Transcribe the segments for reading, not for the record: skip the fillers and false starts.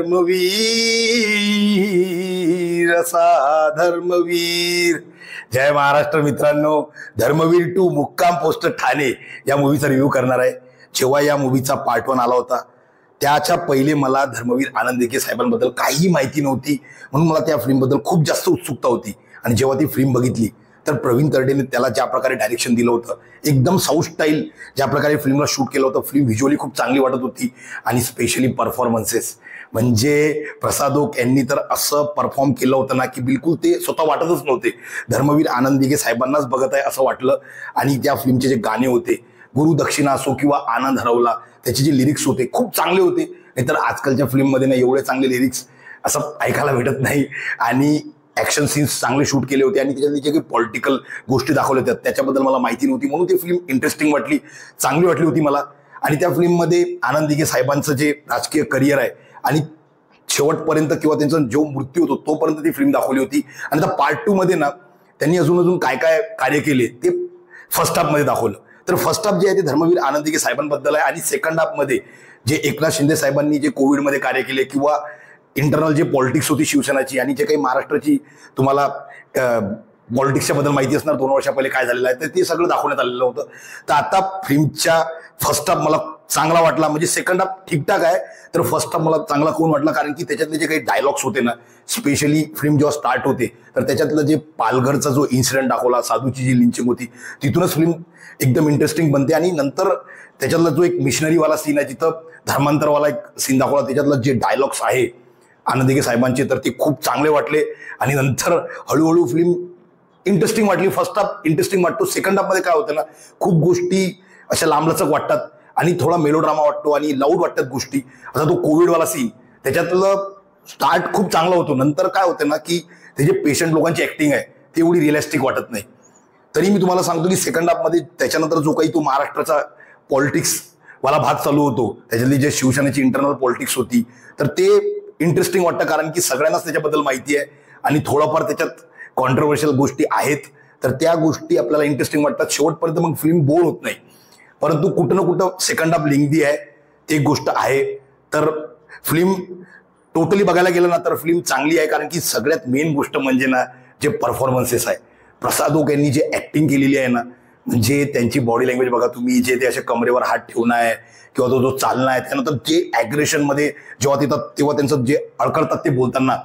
धर्मवीर असा धर्मवीर। जय महाराष्ट्र मित्रांनो, धर्मवीर 2 मुक्काम पोस्ट ठाणे या मूवीचा रिव्ह्यू करणार आहे। जेव्हा या मूवीचा पार्ट 1 आला होता त्याच्या पहिले मला धर्मवीर आनंद दिघे साहेबांबद्दल काही माहिती नव्हती, म्हणून मला त्या फिल्मबद्दल खूप जास्त उत्सुकता होती। आणि जेव्हा ती फिल्म बघितली तर प्रवीण तरडेने त्याला ज्या प्रकारे डायरेक्शन दिलं होतं, एकदम साऊथ स्टाईल ज्या प्रकारे फिल्मला शूट केलं होतं, फिल्म व्हिज्युअली खूप चांगली वाटत होती। आणि स्पेशली परफॉर्मन्सेस म्हणजे प्रसाद ओक यांनी तर असं परफॉर्म केलं होतं ना की बिलकुल ते स्वतः वाटतच नव्हते धर्मवीर आनंद दिघे साहेबांनाच बघत आहे असं वाटलं। आणि त्या फिल्मचे जे गाणे होते, गुरु दक्षिणा असो किंवा आनंद हरवला, त्याचे जे लिरिक्स होते खूप चांगले होते। नाहीतर आजकालच्या फिल्ममध्ये ना एवढे चांगले लिरिक्स असं ऐकायला भेटत नाही। आणि ॲक्शन सीन्स चांगले शूट केले होते आणि त्याच्यात जे काही पॉलिटिकल गोष्टी दाखवल्या होत्या त्याच्याबद्दल मला माहिती नव्हती, म्हणून ती फिल्म इंटरेस्टिंग वाटली, चांगली वाटली होती मला। आणि त्या फिल्ममध्ये आनंद दिघे साहेबांचं जे राजकीय करिअर आहे आणि शेवटपर्यंत किंवा त्यांचा जो मृत्यू होतो तोपर्यंत ती फिल्म दाखवली होती। आणि आता पार्ट 2 मध्ये ना त्यांनी अजून काय काय कार्य केले ते फर्स्ट हाफमध्ये दाखवलं। तर फर्स्ट हाफ जे आहे ते धर्मवीर आनंद दिघे साहेबांबद्दल आहे आणि सेकंड हाफमध्ये जे एकनाथ शिंदे साहेबांनी जे कोविडमध्ये कार्य केले किंवा इंटरनल जे पॉलिटिक्स होती शिवसेनाची आणि जे काही महाराष्ट्राची तुम्हाला पॉलिटिक्सच्या बद्दल माहिती असणार 2 वर्षा पहिले काय झालेलं आहे तर ते सगळं दाखवण्यात आलेलं होतं। तर आता फिल्मच्या फर्स्ट हाफ मला चांगला वाटला, म्हणजे सेकंड हाफ ठीकठाक आहे, तर फर्स्ट हाफ मला चांगला कोण वाटला कारण की त्याच्यातले जे काही डायलॉग्स होते ना, स्पेशली फिल्म जेव्हा स्टार्ट होते तर त्याच्यातलं जे पालघरचा जो इन्सिडेंट दाखवला, साधूची जी लिंचिंग होती, तिथूनच फिल्म एकदम इंटरेस्टिंग बनते। आणि नंतर त्याच्यातला जो एक मिशनरीवाला सीन आहे जिथं धर्मांतरवाला एक सीन दाखवला, त्याच्यातलं जे डायलॉग्स आहे आनंद दिघे साहेबांचे तर ते खूप चांगले वाटले। आणि नंतर हळूहळू फिल्म इंटरेस्टिंग वाटली। फर्स्ट हाफ इंटरेस्टिंग वाटतो, सेकंड हाफमध्ये काय होतं ना, खूप गोष्टी अशा लांबलचक वाटतात आणि थोडा मेलोड्रामा वाटतो आणि लाऊड वाटतात गोष्टी। आता तो कोविडवाला सीन त्याच्यातलं स्टार्ट खूप चांगला होतो, नंतर काय होतं ना की ते जे पेशंट लोकांची ऍक्टिंग आहे ती एवढी रिअलिस्टिक वाटत नाही। तरी मी तुम्हाला सांगतो की सेकंड हाफमध्ये त्याच्यानंतर जो काही तो महाराष्ट्राचा पॉलिटिक्स वाला भाग चालू होतो, त्याच्यातली जे शिवसेनेची इंटरनल पॉलिटिक्स होती तर ते इंटरेस्टिंग वाटतं कारण की सगळ्यांनाच त्याच्याबद्दल माहिती आहे आणि थोडाफार त्याच्यात कॉन्ट्रोवर्शियल गोष्टी आहेत, तर त्या गोष्टी आपल्याला इंटरेस्टिंग वाटतात। शेवटपर्यंत मग फिल्म बोर होत नाही, परंतु कुठं ना कुठं सेकंड हाफ लेंग्दी आहे, ते एक गोष्ट आहे। तर फिल्म टोटली बघायला गेलं ना तर फिल्म चांगली आहे कारण की सगळ्यात मेन गोष्ट म्हणजे ना जे परफॉर्मन्सेस आहे, प्रसाद ओक यांनी जे ऍक्टिंग केलेली आहे ना, म्हणजे त्यांची बॉडी लँग्वेज बघा तुम्ही, जे ते असे कमरेवर हात ठेवणं आहे किंवा तो जो चालणं आहे, त्यानंतर जे ॲग्रेशनमध्ये जेव्हा येतात तेव्हा त्यांचं जे अडकळतात ते बोलताना,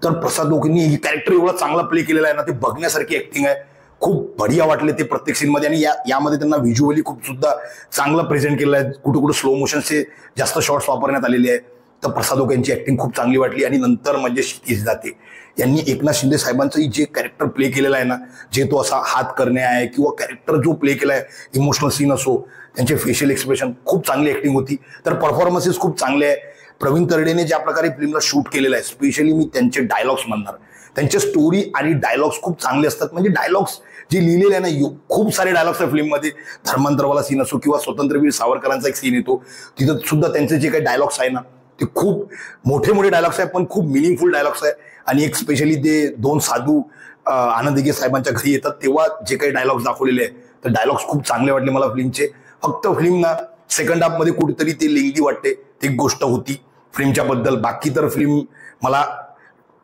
तर प्रसाद ओकनी ही कॅरेक्टर एवढा चांगला प्ले केलेला आहे ना, ते बघण्यासारखी ऍक्टिंग आहे, खूप बढिया वाटले ते प्रत्येक सीनमध्ये। आणि यामध्ये त्यांना व्हिज्युअली खूप सुद्धा चांगलं प्रेझेंट केलं आहे, कुठं कुठं स्लो मोशनचे जास्त शॉट्स वापरण्यात आलेले आहे। तर प्रसाद ओक यांची ऍक्टिंग खूप चांगली वाटली। आणि नंतर म्हणजे क्षितिज दाते यांनी एकनाथ शिंदे साहेबांचं जे कॅरेक्टर प्ले केलेलं आहे ना, जे तो असा हात करणे आहे किंवा कॅरेक्टर जो प्ले केला आहे, इमोशनल सीन असो, त्यांचे फेशियल एक्सप्रेशन, खूप चांगली ऍक्टिंग होती। तर परफॉर्मन्सेस खूप चांगले आहे। प्रवीण तरडेने ज्या प्रकारे फिल्मला शूट केलेलं आहे, स्पेशली मी त्यांचे डायलॉग्स म्हणणार, त्यांचे स्टोरी आणि डायलॉग्स खूप चांगले असतात। म्हणजे डायलॉग्स जे लिहिलेले आहे ना, खूप सारे डायलॉग्स आहे फिल्ममध्ये, धर्मांतरवाला सीन असो किंवा स्वतंत्रवीर सावरकरांचा एक सीन येतो, तिथं सुद्धा त्यांचे जे काही डायलॉग्स आहे ना ते खूप मोठे मोठे डायलॉग्स आहे, पण खूप मिनिंगफुल डायलॉग्स आहे। आणि एक स्पेशली ते 2 साधू आनंद दिघे साहेबांच्या घरी येतात तेव्हा जे काही डायलॉग्स दाखवलेले आहे, तर डायलॉग्स खूप चांगले वाटले मला फिल्मचे। फक्त फिल्म ना सेकंड हाफमध्ये कुठेतरी ते लेंगी वाटते, ती एक गोष्ट होती फिल्मच्या बद्दल। बाकी तर फिल्म मला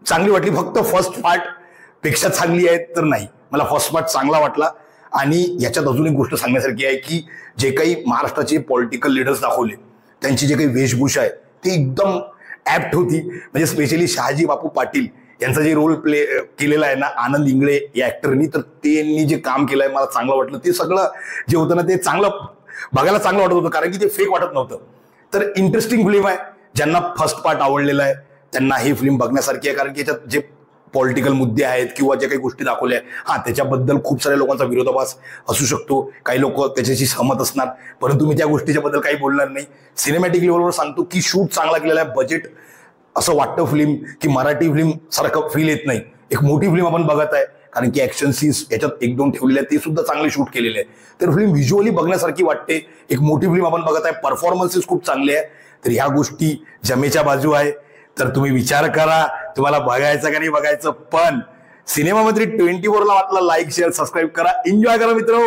चांगली वाटली, फक्त फर्स्ट पार्ट पेक्षा चांगली आहे तर नाही, मला फर्स्ट पार्ट चांगला वाटला। आणि याच्यात अजून एक गोष्ट सांगण्यासारखी आहे की जे काही महाराष्ट्राचे पॉलिटिकल लीडर्स दाखवले, त्यांची जे काही वेशभूषा आहे ती एकदम ऍप्ट होती। म्हणजे स्पेशली शहाजी बापू पाटील यांचा जे रोल प्ले केलेला आहे ना आनंद इंगळे या ऍक्टरनी, तर त्यांनी जे काम केलं आहे मला चांगलं वाटलं। ते सगळं जे होतं ना ते चांगलं बघायला चांगलं वाटत होतं कारण की ते फेक वाटत नव्हतं। तर इंटरेस्टिंग फिल्म आहे, ज्यांना फर्स्ट पार्ट आवडलेला आहे त्यांना ही फिल्म बघण्यासारखी आहे कारण की याच्यात जे पॉलिटिकल मुद्दे आहेत किंवा ज्या काही गोष्टी दाखवल्या आहेत, त्याच्याबद्दल खूप साऱ्या लोकांचा विरोधाभास असू शकतो, काही लोक त्याच्याशी सहमत असणार, परंतु मी त्या गोष्टीच्या बद्दल काही बोलणार नाही। सिनेमॅटिक लेवलवर सांगतो की शूट चांगला केलेला आहे, बजेट असं वाटतं फिल्म की मराठी फिल्म सारखं फील येत नाही, एक मोठी फिल्म आपण बघत आहे कारण की ऍक्शन सीन्स याच्यात 1-2 ठेवलेले आहेत, ते सुद्धा चांगले शूट केलेले आहे। तर फिल्म व्हिज्युअली बघण्यासारखी वाटते, एक मोठी फिल्म आपण बघत आहे, परफॉर्मन्सेस खूप चांगले आहे। तर ह्या गोष्टी जमेच्या बाजू आहे, तर तुम्ही विचार करा तुम्हाला बघायचं का नाही बघायचं। पण सिनेमा मंत्री 24 ला वाटलं लाईक शेअर सबस्क्राईब करा, एन्जॉय करा मित्र।